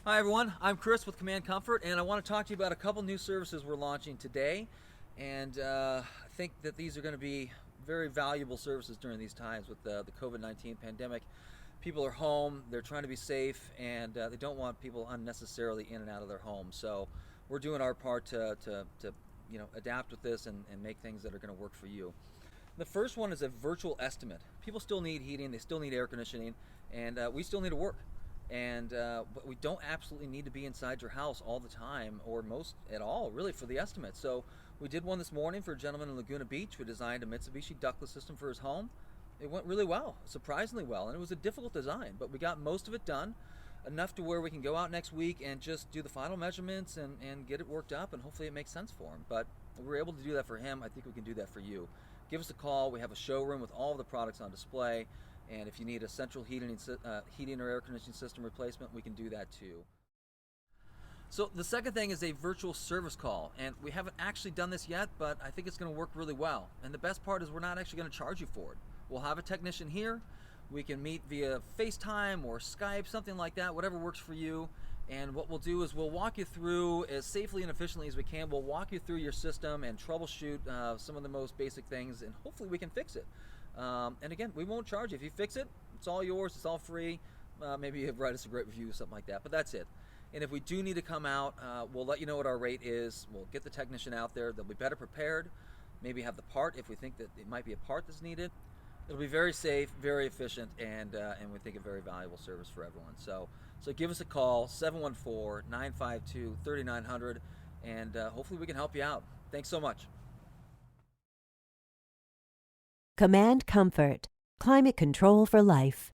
Hi everyone, I'm Chris with Command Comfort, and I want to talk to you about a couple new services we're launching today. And I think that these are going to be very valuable services during these times with the COVID-19 pandemic. People are home, they're trying to be safe, and they don't want people unnecessarily in and out of their homes. So we're doing our part to adapt with this and make things that are going to work for you. The first one is a virtual estimate. People still need heating, they still need air conditioning, and we still need to work. But we don't absolutely need to be inside your house all the time, or most at all, really, for the estimate. So we did one this morning for a gentleman in Laguna Beach who designed a Mitsubishi ductless system for his home. It went really well, surprisingly well, and it was a difficult design, but we got most of it done, enough to where we can go out next week and just do the final measurements and get it worked up, and hopefully it makes sense for him. But we were able to do that for him. I think we can do that for you. Give us a call. We have a showroom with all of the products on display. And if you need a central heating or air conditioning system replacement, we can do that too. So the second thing is a virtual service call, and we haven't actually done this yet, but I think it's going to work really well. And the best part is we're not actually going to charge you for it. We'll have a technician here. We can meet via FaceTime or Skype, something like that, whatever works for you. And what we'll do is we'll walk you through as safely and efficiently as we can. We'll walk you through your system and troubleshoot some of the most basic things, and hopefully we can fix it. And again, we won't charge you. If you fix it, it's all yours, it's all free. Maybe you write us a great review, something like that, but that's it. And if we do need to come out, we'll let you know what our rate is. We'll get the technician out there. They'll be better prepared. Maybe have the part if we think that it might be a part that's needed. It'll be very safe, very efficient, and we think a very valuable service for everyone. So give us a call, 714-952-3900, and hopefully we can help you out. Thanks so much. Command Comfort. Climate control for life.